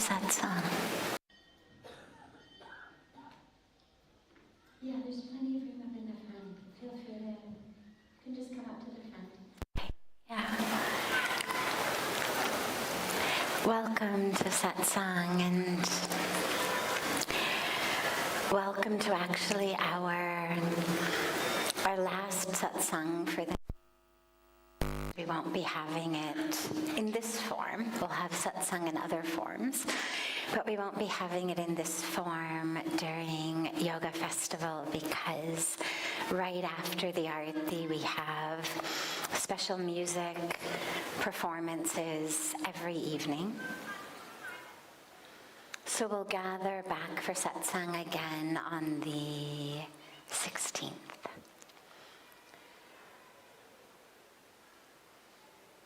satsang. Yeah, there's plenty of room up in the front. Feel free to, you can just come up to the front. Yeah. Welcome to satsang, and welcome to actually our last satsang for the. We won't be having it in this form. We'll have satsang in other forms, but we won't be having it in this form during Yoga Festival, because right after the Arati we have special music performances every evening. So we'll gather back for satsang again on the 16th.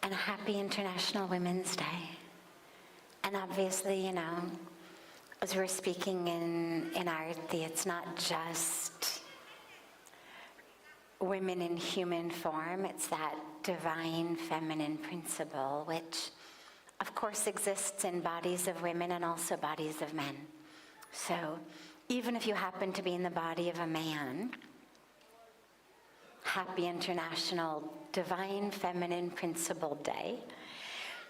And a happy International Women's Day. And obviously, as we're speaking in Arati, it's not just women in human form, it's that divine feminine principle, which of course exists in bodies of women and also bodies of men. So even if you happen to be in the body of a man, happy International Divine Feminine Principle Day,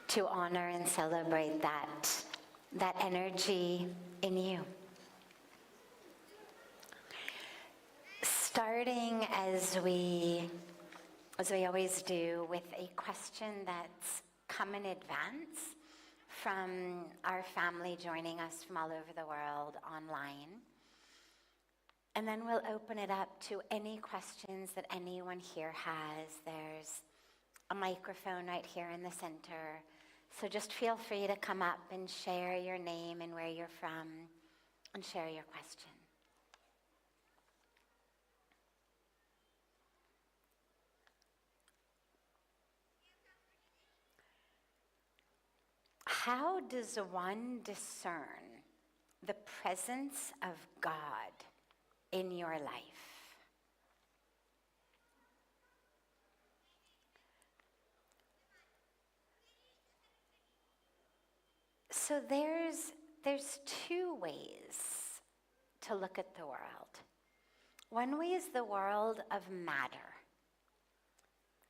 to honor and celebrate that energy in you. Starting as we always do, with a question that's come in advance from our family joining us from all over the world online. And then we'll open it up to any questions that anyone here has. There's a microphone right here in the center. So just feel free to come up and share your name and where you're from and share your question. How does one discern the presence of God in your life? So there's two ways to look at the world. One way is the world of matter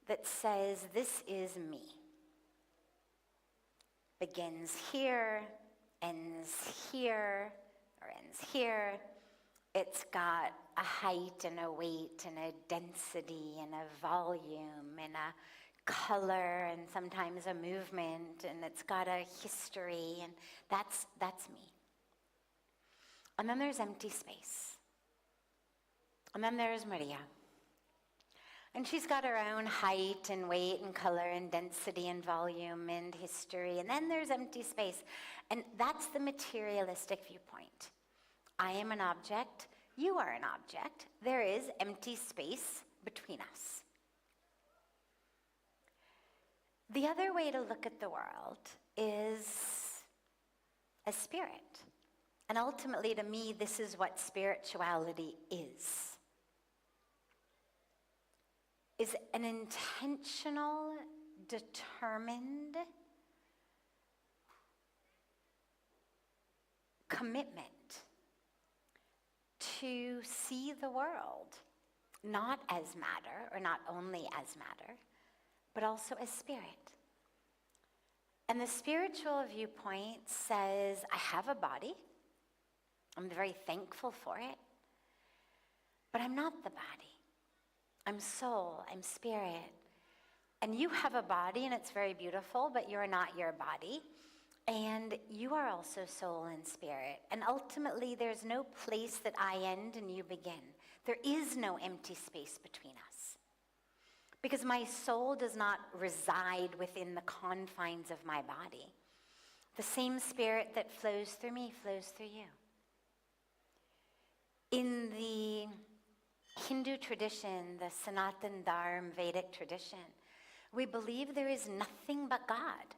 that says, this is me. Begins here, ends here, or ends here. It's got a height and a weight and a density and a volume and a color and sometimes a movement, and it's got a history, and that's me. And then there's empty space. And then there's Maria. And she's got her own height and weight and color and density and volume and history. And then there's empty space. And that's the materialistic viewpoint. I am an object, you are an object. There is empty space between us. The other way to look at the world is as spirit. And ultimately, to me, this is what spirituality is an intentional, determined commitment to see the world not as matter, or not only as matter, but also as spirit. And the spiritual viewpoint says, I have a body, I'm very thankful for it, but I'm not the body. I'm soul, I'm spirit. And you have a body and it's very beautiful, but you're not your body. And you are also soul and spirit. And ultimately, there's no place that I end and you begin. There is no empty space between us. Because my soul does not reside within the confines of my body. The same spirit that flows through me flows through you. In the Hindu tradition, the Sanatan Dharma Vedic tradition, we believe there is nothing but God.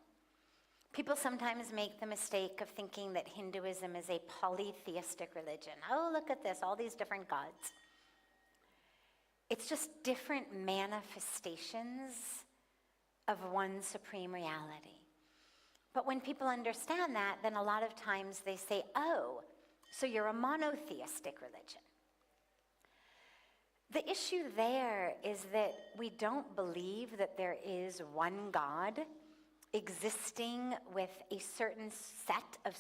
People sometimes make the mistake of thinking that Hinduism is a polytheistic religion. Oh, look at this, all these different gods. It's just different manifestations of one supreme reality. But when people understand that, then a lot of times they say, oh, so you're a monotheistic religion. The issue there is that we don't believe that there is one God existing with a certain set of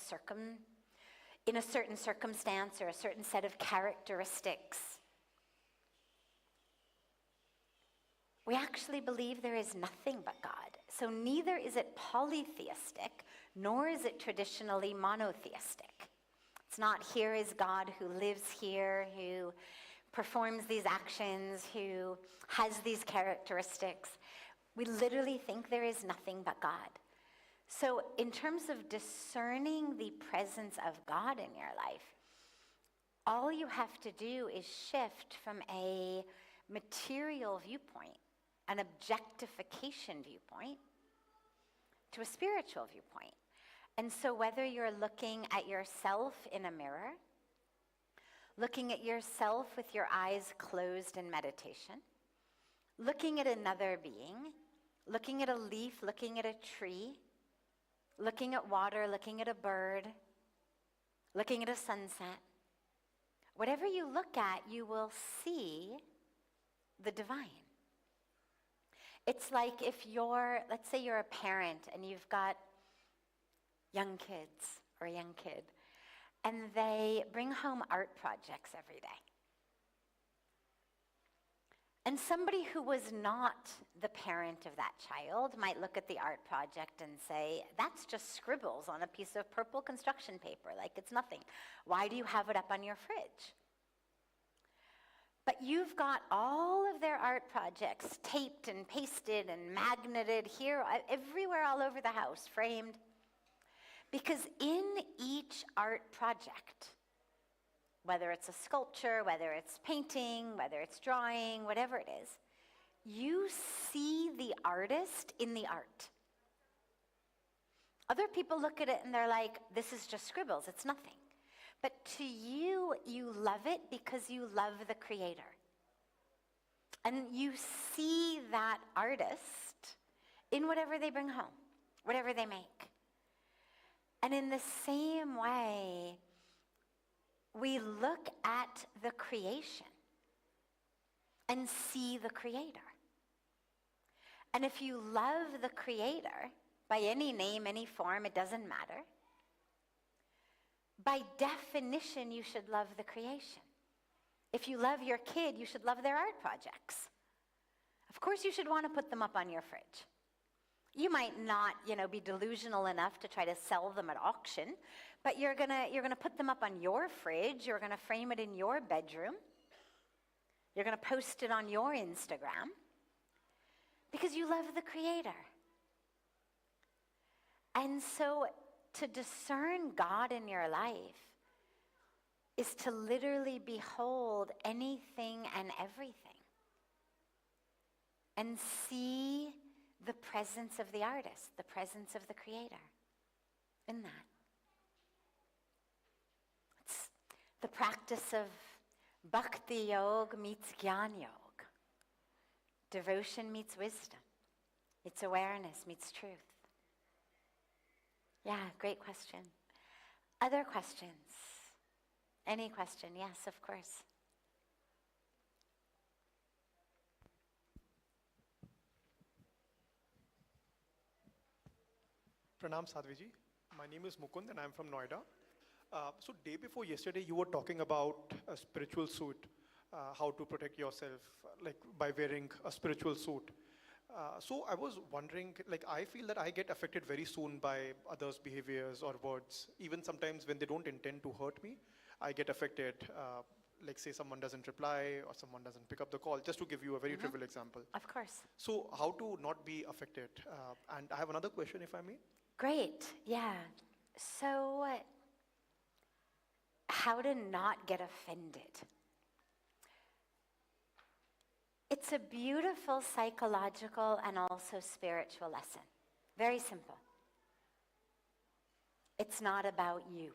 in a certain circumstance or a certain set of characteristics. We actually believe there is nothing but God. So neither is it polytheistic, nor is it traditionally monotheistic. It's not here is God who lives here, who performs these actions, who has these characteristics. We literally think there is nothing but God. So in terms of discerning the presence of God in your life, all you have to do is shift from a material viewpoint, an objectification viewpoint, to a spiritual viewpoint. And so whether you're looking at yourself in a mirror, looking at yourself with your eyes closed in meditation, looking at another being, looking at a leaf, looking at a tree, looking at water, looking at a bird, looking at a sunset, whatever you look at, you will see the divine. It's like if let's say you're a parent and you've got young kids or a young kid, and they bring home art projects every day. And somebody who was not the parent of that child might look at the art project and say, that's just scribbles on a piece of purple construction paper, like it's nothing. Why do you have it up on your fridge? But you've got all of their art projects taped and pasted and magneted here, everywhere all over the house, framed. Because in each art project, whether it's a sculpture, whether it's painting, whether it's drawing, whatever it is, you see the artist in the art. Other people look at it and they're like, this is just scribbles, it's nothing. But to you, you love it because you love the creator. And you see that artist in whatever they bring home, whatever they make. And in the same way, we look at the creation and see the creator. And if you love the creator, by any name, any form, it doesn't matter, by definition, you should love the creation. If you love your kid, you should love their art projects. Of course, you should want to put them up on your fridge. You might not, be delusional enough to try to sell them at auction, but you're gonna put them up on your fridge. You're gonna frame it in your bedroom. You're gonna post it on your Instagram because you love the creator. And so to discern God in your life is to literally behold anything and everything and see the presence of the artist, the presence of the creator in that. It's the practice of bhakti yoga meets jnana yoga. Devotion meets wisdom. It's awareness meets truth. Yeah, great question. Other questions? Any question? Yes, of course. Pranam Sadhviji. My name is Mukund and I'm from Noida. So day before yesterday, you were talking about a spiritual suit, how to protect yourself, like by wearing a spiritual suit. So I was wondering, I feel that I get affected very soon by others' behaviors or words. Even sometimes when they don't intend to hurt me, I get affected. Like say someone doesn't reply or someone doesn't pick up the call, just to give you a very trivial example. Of course. So how to not be affected? And I have another question, if I may. Great, yeah. So, how to not get offended? It's a beautiful psychological and also spiritual lesson. Very simple. It's not about you.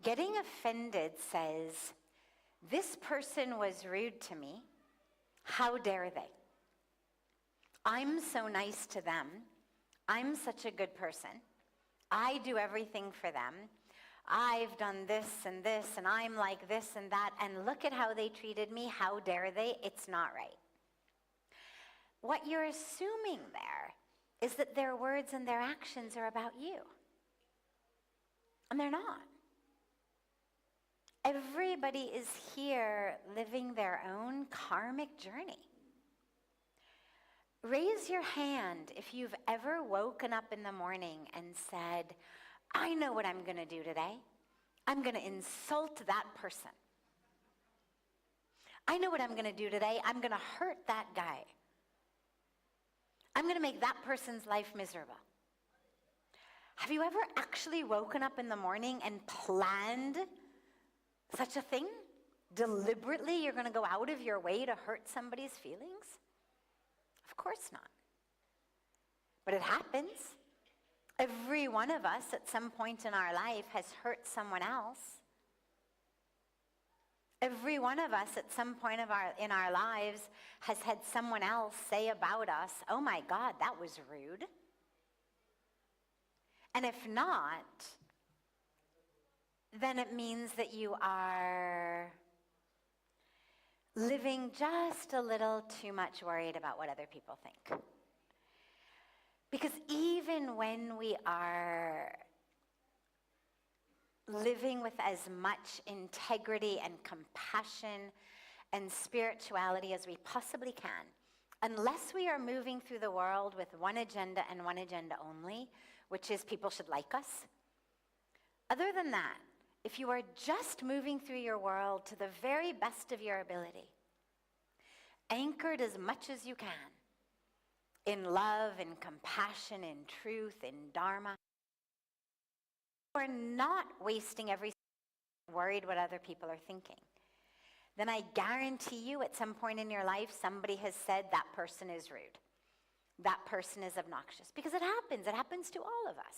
Getting offended says, this person was rude to me. How dare they? I'm so nice to them. I'm such a good person. I do everything for them. I've done this, and I'm like this and that, and look at how they treated me. How dare they? It's not right. What you're assuming there is that their words and their actions are about you. And they're not. Everybody is here living their own karmic journey. Raise your hand if you've ever woken up in the morning and said, I know what I'm going to do today. I'm going to insult that person. I know what I'm going to do today. I'm going to hurt that guy. I'm going to make that person's life miserable. Have you ever actually woken up in the morning and planned such a thing? Deliberately, you're going to go out of your way to hurt somebody's feelings? Of course not. But it happens. Every one of us at some point in our life has hurt someone else. Every one of us at some point in our lives has had someone else say about us, oh my God, that was rude. And if not, then it means that you are living just a little too much worried about what other people think. Because even when we are living with as much integrity and compassion and spirituality as we possibly can, unless we are moving through the world with one agenda and one agenda only, which is people should like us, other than that, if you are just moving through your world to the very best of your ability, anchored as much as you can in love and compassion and truth and dharma, you are not wasting every second worried what other people are thinking, then I guarantee you at some point in your life somebody has said that person is rude. That person is obnoxious. Because it happens. It happens to all of us.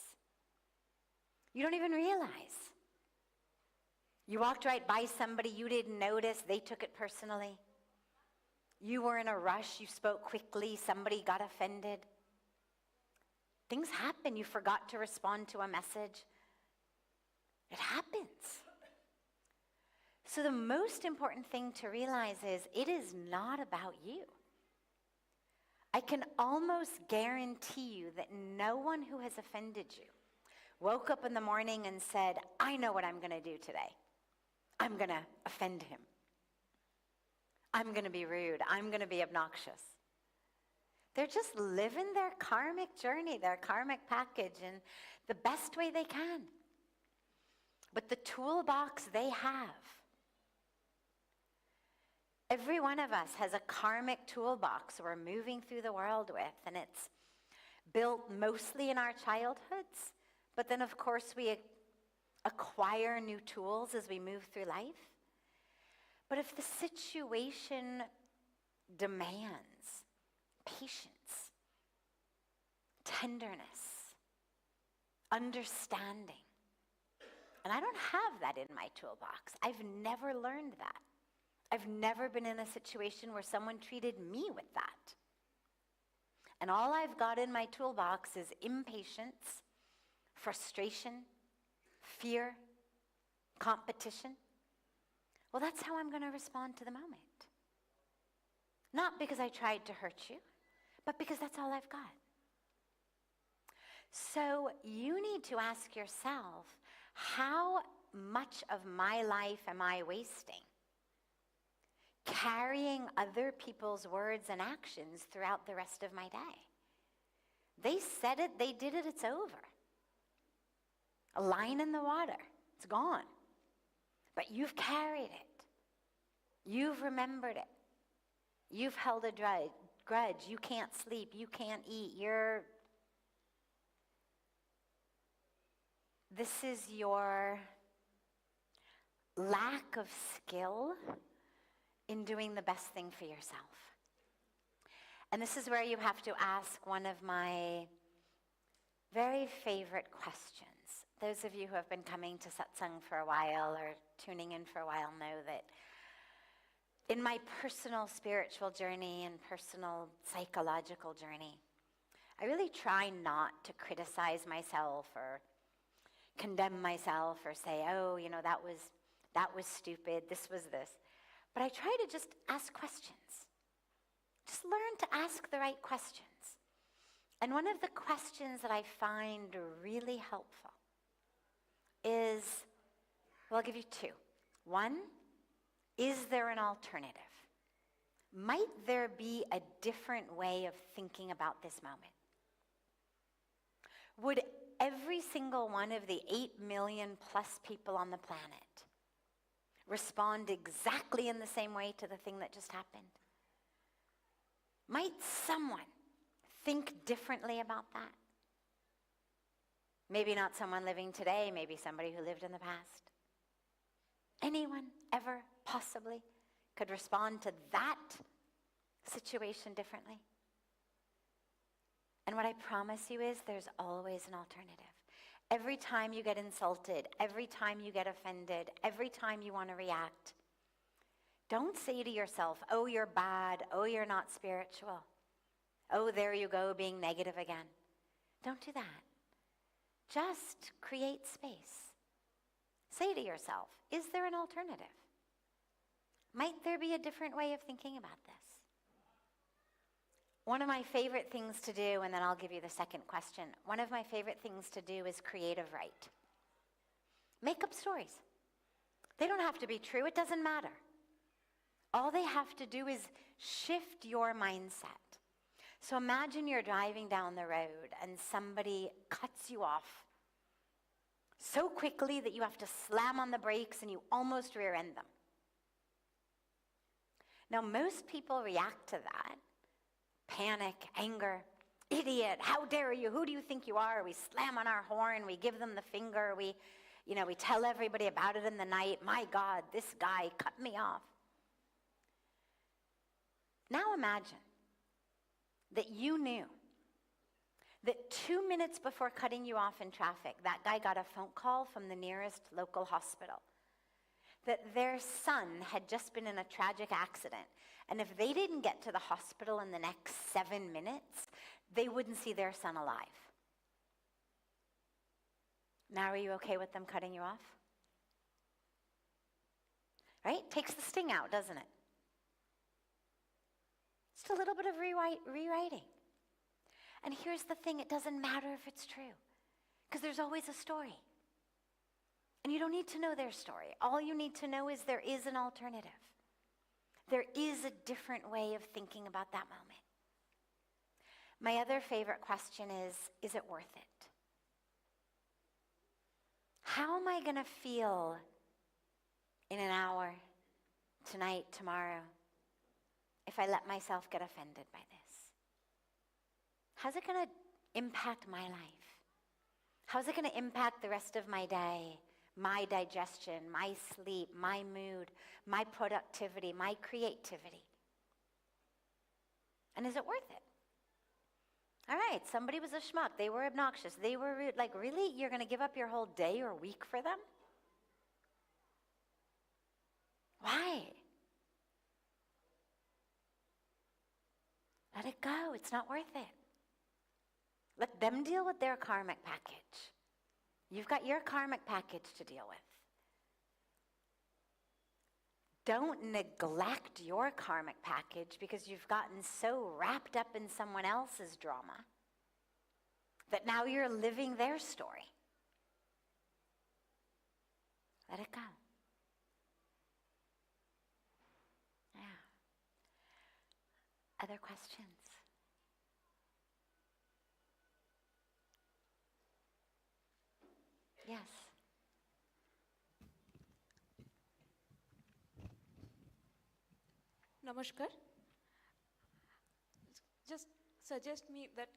You don't even realize. You walked right by somebody, you didn't notice, they took it personally. You were in a rush, you spoke quickly, somebody got offended. Things happen, you forgot to respond to a message. It happens. So the most important thing to realize is it is not about you. I can almost guarantee you that no one who has offended you woke up in the morning and said, I know what I'm going to do today. I'm going to offend him. I'm going to be rude. I'm going to be obnoxious. They're just living their karmic journey, their karmic package in the best way they can. But the toolbox they have, every one of us has a karmic toolbox we're moving through the world with, and it's built mostly in our childhoods, but then of course we acquire new tools as we move through life. But if the situation demands patience, tenderness, understanding, and I don't have that in my toolbox. I've never learned that. I've never been in a situation where someone treated me with that. And all I've got in my toolbox is impatience, frustration, fear, competition. Well, that's how I'm going to respond to the moment. Not because I tried to hurt you, but because that's all I've got. So you need to ask yourself, how much of my life am I wasting carrying other people's words and actions throughout the rest of my day? They said it, they did it, it's over. A line in the water, it's gone. But you've carried it. You've remembered it. You've held a grudge. You can't sleep. You can't eat. This is your lack of skill in doing the best thing for yourself. And this is where you have to ask one of my very favorite questions. Those of you who have been coming to Satsang for a while or tuning in for a while know that in my personal spiritual journey and personal psychological journey, I really try not to criticize myself or condemn myself or say, oh, that was stupid, this was this. But I try to just ask questions. Just learn to ask the right questions. And one of the questions that I find really helpful is, well, I'll give you two. One, is there an alternative? Might there be a different way of thinking about this moment? Would every single one of the 8 million plus people on the planet respond exactly in the same way to the thing that just happened? Might someone think differently about that? Maybe not someone living today, maybe somebody who lived in the past. Anyone ever possibly could respond to that situation differently? And what I promise you is there's always an alternative. Every time you get insulted, every time you get offended, every time you want to react, don't say to yourself, oh, you're bad, oh, you're not spiritual, oh, there you go, being negative again. Don't do that. Just create space. Say to yourself, is there an alternative? Might there be a different way of thinking about this? One of my favorite things to do, and then I'll give you the second question. One of my favorite things to do is creative write. Make up stories. They don't have to be true. It doesn't matter. All they have to do is shift your mindset. So imagine you're driving down the road and somebody cuts you off so quickly that you have to slam on the brakes and you almost rear end them. Now, most people react to that. Panic, anger, idiot, how dare you, who do you think you are? We slam on our horn, we give them the finger, we tell everybody about it in the night. My God, this guy cut me off. Now imagine that you knew that 2 minutes before cutting you off in traffic, that guy got a phone call from the nearest local hospital that their son had just been in a tragic accident. And if they didn't get to the hospital in the next 7 minutes, they wouldn't see their son alive. Now are you okay with them cutting you off? Right? Takes the sting out, doesn't it? Just a little bit of rewriting. And here's the thing, it doesn't matter if it's true, because there's always a story. And you don't need to know their story. All you need to know is there is an alternative. There is a different way of thinking about that moment. My other favorite question is it worth it? How am I going to feel in an hour, tonight, tomorrow, if I let myself get offended by this? How's it going to impact my life? How's it going to impact the rest of my day? My digestion, my sleep, my mood, my productivity, my creativity. And is it worth it? All right, somebody was a schmuck. They were obnoxious. They were rude. Like, really? You're going to give up your whole day or week for them? Why? Let it go. It's not worth it. Let them deal with their karmic package. You've got your karmic package to deal with. Don't neglect your karmic package because you've gotten so wrapped up in someone else's drama that now you're living their story. Let it go. Yeah. Other questions? Yes. Namaskar. Just suggest me that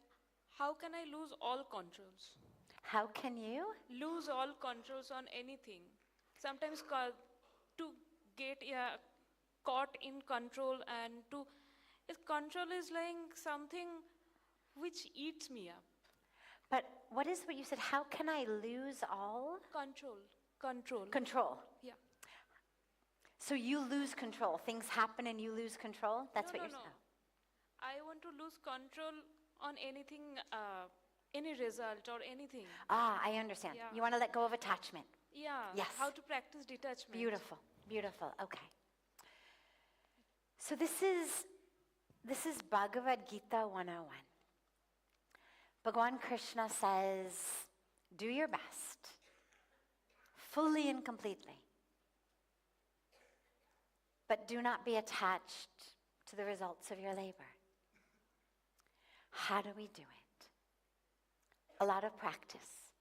how can I lose all controls? How can you? Lose all controls on anything. Sometimes to get caught in control and if control is like something which eats me up. But what is what you said? How can I lose all? Control. Control. Yeah. So you lose control. Things happen and you lose control? That's what you're No. saying. I want to lose control on anything, any result or anything. Ah, I understand. Yeah. You want to let go of attachment. Yeah. Yes. How to practice detachment. Beautiful, beautiful. Okay. So this is Bhagavad Gita 101. Bhagavan Krishna says, do your best, fully and completely. But do not be attached to the results of your labor. How do we do it? A lot of practice,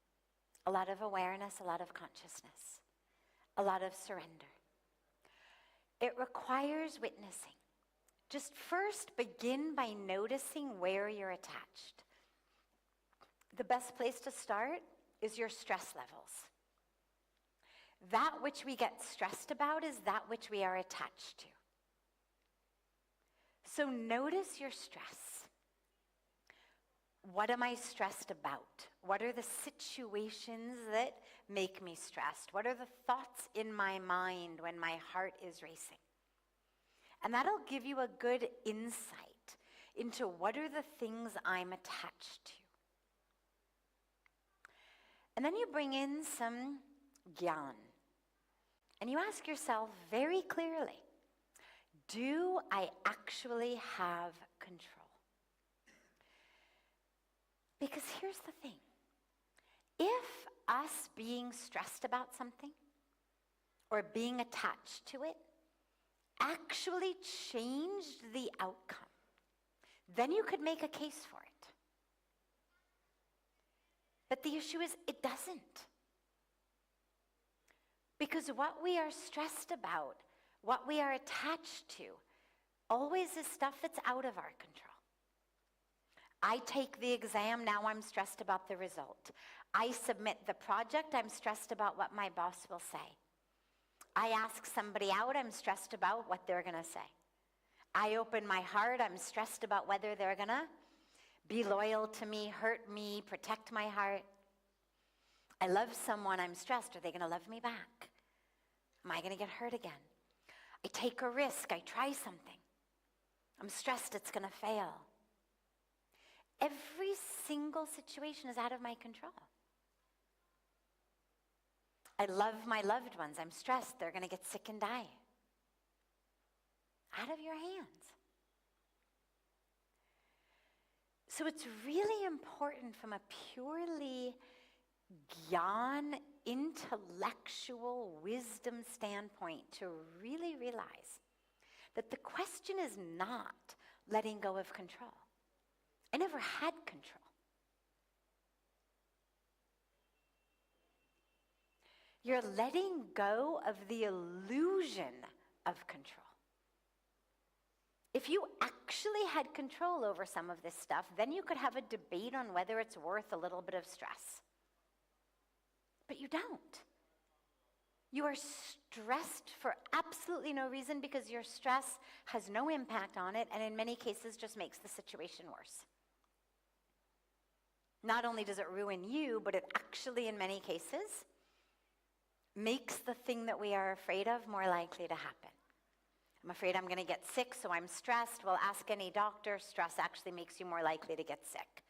a lot of awareness, a lot of consciousness, a lot of surrender. It requires witnessing. Just first begin by noticing where you're attached. The best place to start is your stress levels. That which we get stressed about is that which we are attached to. So notice your stress. What am I stressed about? What are the situations that make me stressed? What are the thoughts in my mind when my heart is racing? And that'll give you a good insight into what are the things I'm attached to. And then you bring in some gyan. And you ask yourself very clearly, do I actually have control? Because here's the thing. If us being stressed about something or being attached to it actually changed the outcome, then you could make a case for it. But the issue is, it doesn't. Because what we are stressed about, what we are attached to, always is stuff that's out of our control. I take the exam, now I'm stressed about the result. I submit the project, I'm stressed about what my boss will say. I ask somebody out, I'm stressed about what they're gonna say. I open my heart, I'm stressed about whether they're gonna be loyal to me, hurt me, protect my heart. I love someone, I'm stressed, are they gonna love me back? Am I gonna get hurt again? I take a risk, I try something. I'm stressed it's gonna fail. Every single situation is out of my control. I love my loved ones, I'm stressed they're gonna get sick and die. Out of your hands. So it's really important from a purely gyan, intellectual wisdom standpoint to really realize that the question is not letting go of control. I never had control. You're letting go of the illusion of control. If you actually had control over some of this stuff, then you could have a debate on whether it's worth a little bit of stress. But you don't. You are stressed for absolutely no reason because your stress has no impact on it and in many cases just makes the situation worse. Not only does it ruin you, but it actually in many cases makes the thing that we are afraid of more likely to happen. I'm afraid I'm going to get sick, so I'm stressed. Well, ask any doctor. Stress actually makes you more likely to get sick.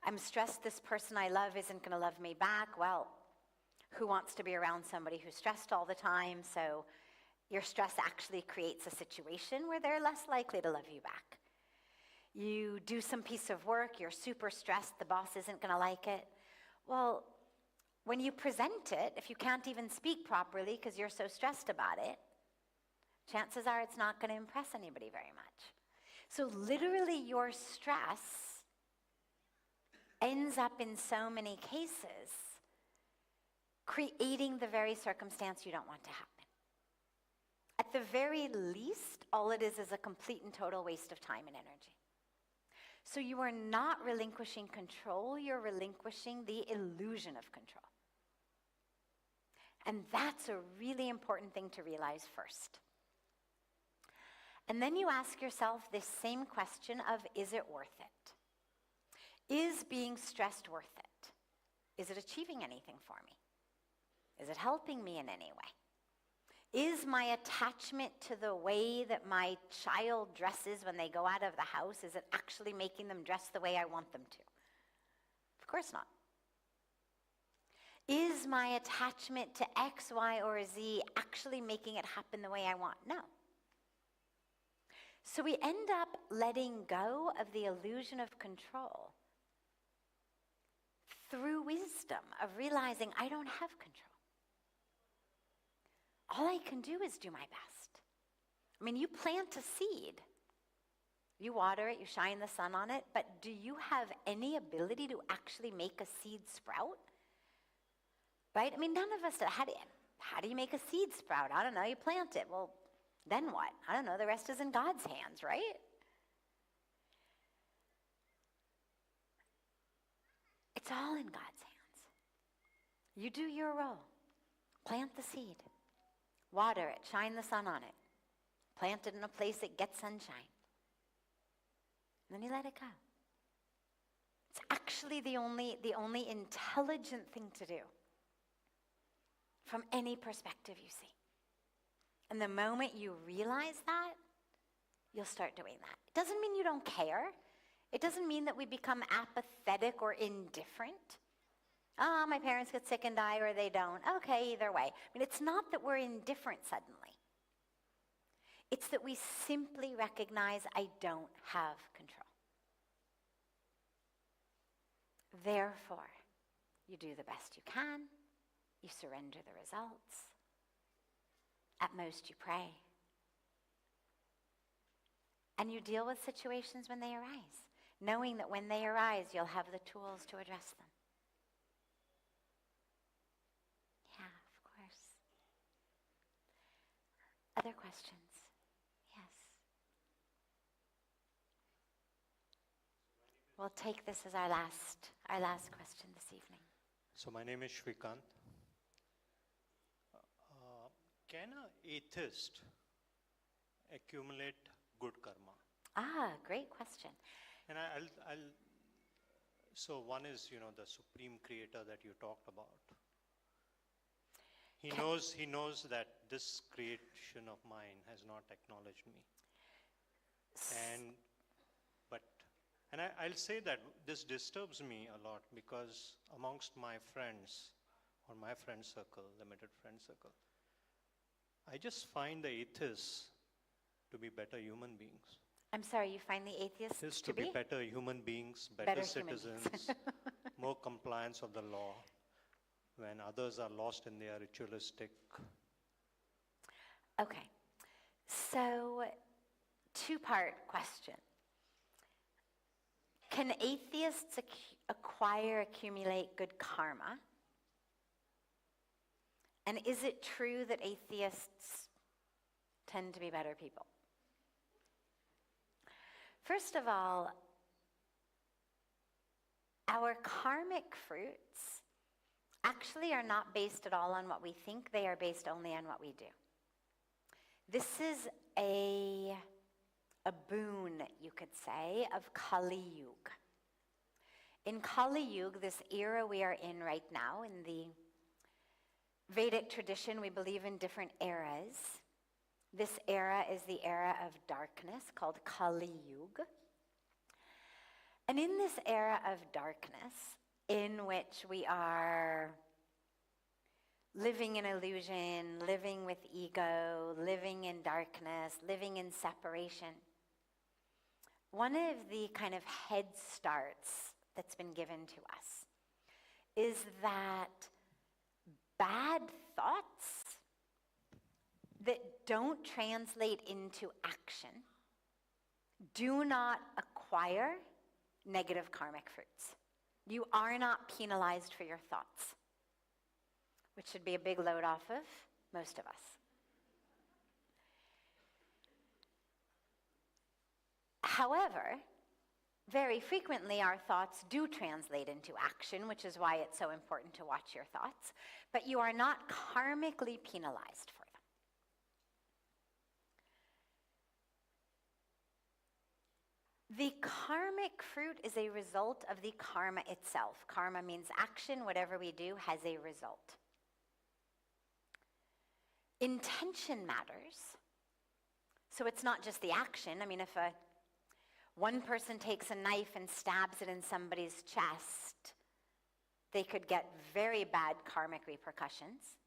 I'm stressed this person I love isn't going to love me back. Well, who wants to be around somebody who's stressed all the time? So your stress actually creates a situation where they're less likely to love you back. You do some piece of work, you're super stressed, the boss isn't going to like it. Well, when you present it, if you can't even speak properly because you're so stressed about it, chances are it's not going to impress anybody very much. So literally your stress ends up in so many cases creating the very circumstance you don't want to happen. At the very least, all it is a complete and total waste of time and energy. So you are not relinquishing control, you're relinquishing the illusion of control. And that's a really important thing to realize first. And then you ask yourself this same question of, is it worth it? Is being stressed worth it? Is it achieving anything for me? Is it helping me in any way? Is my attachment to the way that my child dresses when they go out of the house, is it actually making them dress the way I want them to? Of course not. Is my attachment to X, Y, or Z actually making it happen the way I want? No. So we end up letting go of the illusion of control through wisdom of realizing I don't have control. All I can do is do my best. I mean, you plant a seed. You water it, you shine the sun on it, but do you have any ability to actually make a seed sprout? Right? I mean, none of us do. How do you make a seed sprout? I don't know, you plant it. Well, then what? I don't know, the rest is in God's hands, right? It's all in God's hands. You do your role. Plant the seed. Water it, shine the sun on it. Plant it in a place that gets sunshine. And then you let it go. It's actually the only intelligent thing to do from any perspective you see. And the moment you realize that, you'll start doing that. It doesn't mean you don't care. It doesn't mean that we become apathetic or indifferent. Oh, my parents get sick and die, or they don't. Okay, either way. I mean, it's not that we're indifferent suddenly. It's that we simply recognize I don't have control. Therefore, you do the best you can. You surrender the results. At most, you pray. And you deal with situations when they arise, knowing that when they arise, you'll have the tools to address them. Yeah, of course. Other questions? Yes. We'll take this as our last question this evening. So my name is Shrikant. Can an atheist accumulate good karma? Ah, great question. And so one is, the supreme creator that you talked about. He knows that this creation of mine has not acknowledged me. And I'll say that this disturbs me a lot, because amongst my friends, or my friend circle, limited friend circle, I just find the atheists to be better human beings. I'm sorry, you find the atheists Just to be? better human beings, Better better human citizens, more compliance of the law, when others are lost in their ritualistic. Okay, so two-part question. Can atheists accumulate good karma? And is it true that atheists tend to be better people? First of all, our karmic fruits actually are not based at all on what we think. They are based only on what we do. This is a boon, you could say, of Kali Yuga. In Kali Yuga, this era we are in right now, in the Vedic tradition, we believe in different eras. This era is the era of darkness, called Kali Yuga. And in this era of darkness, in which we are living in illusion, living with ego, living in darkness, living in separation, one of the kind of head starts that's been given to us is that bad thoughts that don't translate into action do not acquire negative karmic fruits. You are not penalized for your thoughts, which should be a big load off of most of us. However, very frequently our thoughts do translate into action, which is why it's so important to watch your thoughts, but you are not karmically penalized for them. The karmic fruit is a result of the karma itself. Karma means action. Whatever we do has a result. Intention matters. So it's not just the action. I mean, if one person takes a knife and stabs it in somebody's chest, they could get very bad karmic repercussions.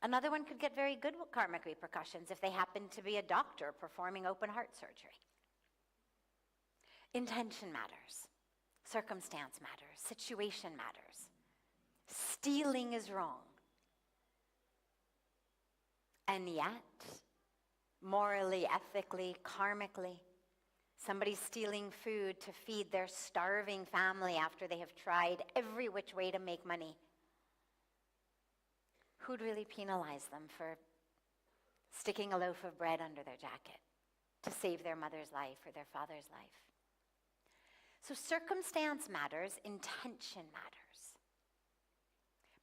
Another one could get very good karmic repercussions if they happen to be a doctor performing open heart surgery. Intention matters. Circumstance matters. Situation matters. Stealing is wrong. And yet, morally, ethically, karmically, somebody's stealing food to feed their starving family after they have tried every which way to make money. Who'd really penalize them for sticking a loaf of bread under their jacket to save their mother's life or their father's life? So circumstance matters, intention matters.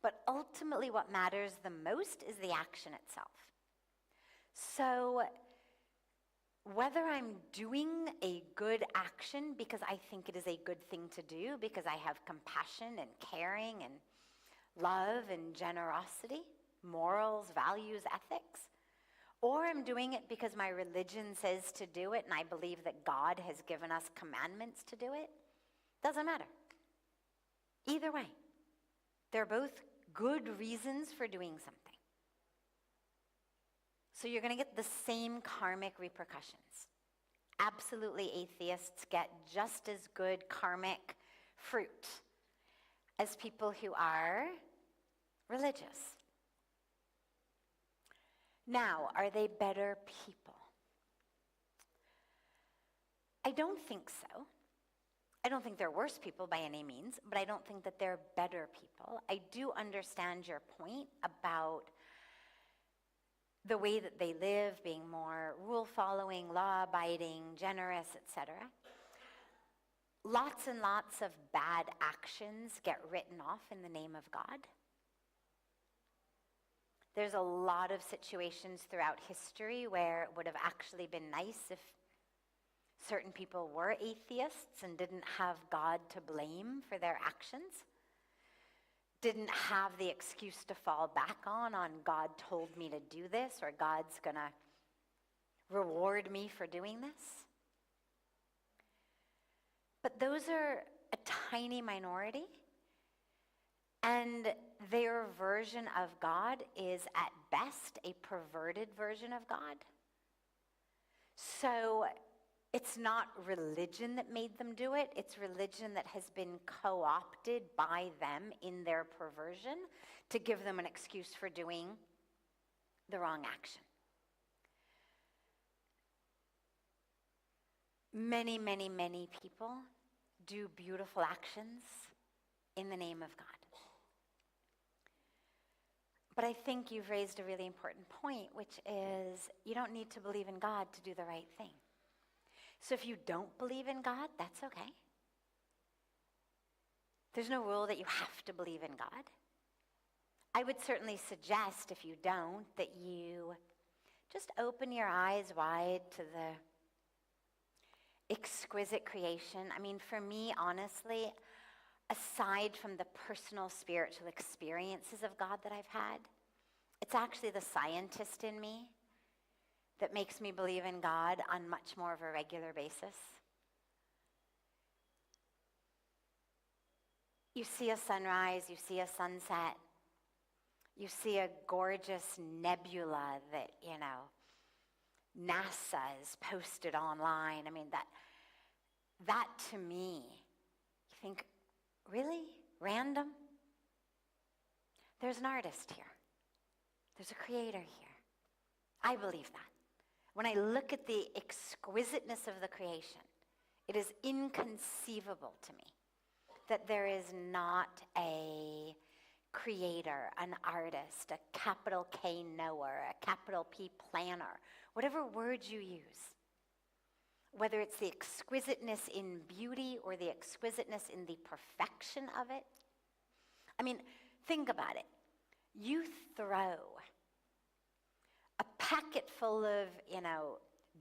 But ultimately what matters the most is the action itself. So whether I'm doing a good action because I think it is a good thing to do, because I have compassion and caring and love and generosity, morals, values, ethics, or I'm doing it because my religion says to do it and I believe that God has given us commandments to do it, doesn't matter. Either way, they're both good reasons for doing something. So you're going to get the same karmic repercussions. Absolutely, atheists get just as good karmic fruit as people who are religious. Now, are they better people? I don't think so. I don't think they're worse people by any means, but I don't think that they're better people. I do understand your point about the way that they live, being more rule-following, law-abiding, generous, etc. Lots and lots of bad actions get written off in the name of God. There's a lot of situations throughout history where it would have actually been nice if certain people were atheists and didn't have God to blame for their actions. Didn't have the excuse to fall back on God told me to do this, or God's gonna reward me for doing this. But those are a tiny minority, and their version of God is at best a perverted version of God. So it's not religion that made them do it, it's religion that has been co-opted by them in their perversion to give them an excuse for doing the wrong action. Many, many, many people do beautiful actions in the name of God. But I think you've raised a really important point, which is you don't need to believe in God to do the right thing. So if you don't believe in God, that's okay. There's no rule that you have to believe in God. I would certainly suggest, if you don't, that you just open your eyes wide to the exquisite creation. I mean, for me, honestly, aside from the personal spiritual experiences of God that I've had, it's actually the scientist in me that makes me believe in God on much more of a regular basis. You see a sunrise, you see a sunset, you see a gorgeous nebula that, NASA has posted online. I mean, that to me, you think, really? Random? There's an artist here. There's a creator here. I believe that. When I look at the exquisiteness of the creation, it is inconceivable to me that there is not a creator, an artist, a capital K knower, a capital P planner, whatever word you use, whether it's the exquisiteness in beauty or the exquisiteness in the perfection of it. I mean, think about it. You throw a packet full of,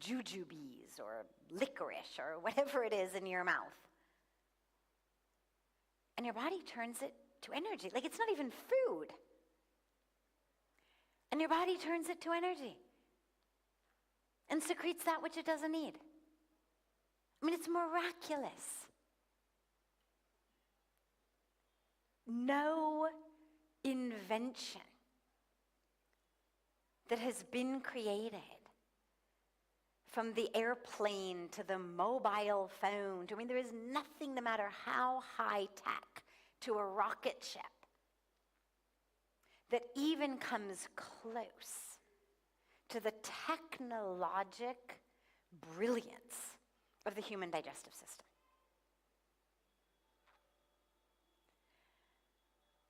jujubes or licorice or whatever it is in your mouth, and your body turns it to energy. Like, it's not even food. And And your body turns it to energy and secretes that which it doesn't need. I mean, it's miraculous. No invention that has been created, from the airplane to the mobile phone, I mean, there is nothing, no matter how high tech, to a rocket ship, that even comes close to the technologic brilliance of the human digestive system.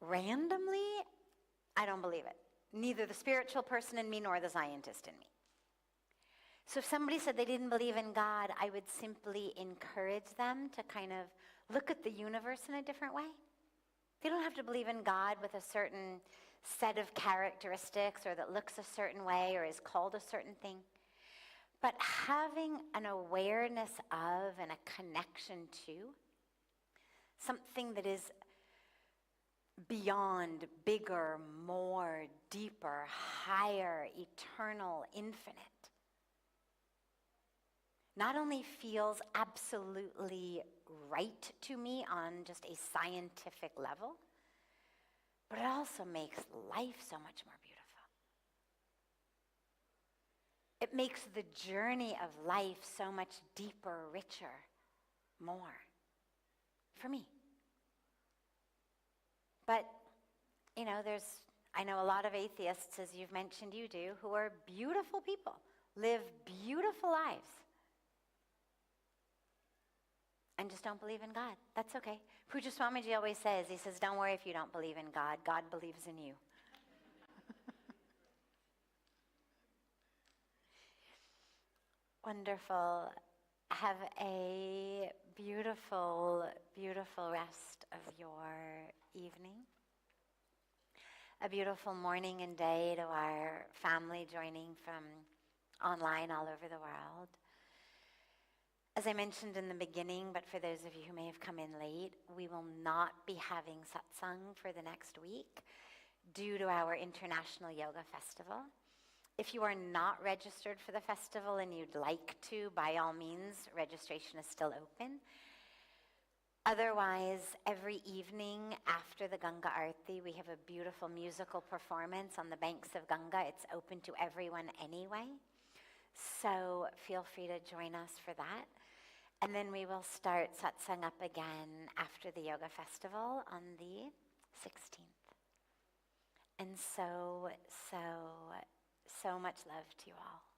Randomly, I don't believe it. Neither the spiritual person in me nor the scientist in me. So if somebody said they didn't believe in God, I would simply encourage them to kind of look at the universe in a different way. They don't have to believe in God with a certain set of characteristics or that looks a certain way or is called a certain thing. But having an awareness of and a connection to something that is beyond, bigger, more, deeper, higher, eternal, infinite, not only feels absolutely right to me on just a scientific level, but it also makes life so much more beautiful. It makes the journey of life so much deeper, richer, more, for me. But, you know, I know a lot of atheists, as you've mentioned you do, who are beautiful people, live beautiful lives, and just don't believe in God. That's okay. Pujya Swamiji always says, he says, don't worry if you don't believe in God. God believes in you. Wonderful. Have a beautiful, beautiful rest of your evening. A beautiful morning and day to our family joining from online all over the world. As I mentioned in the beginning, but for those of you who may have come in late, we will not be having satsang for the next week due to our International Yoga Festival. If you are not registered for the festival and you'd like to, by all means, registration is still open. Otherwise, every evening after the Ganga Aarti, we have a beautiful musical performance on the banks of Ganga. It's open to everyone anyway. So feel free to join us for that. And then we will start satsang up again after the yoga festival on the 16th. And so much love to you all.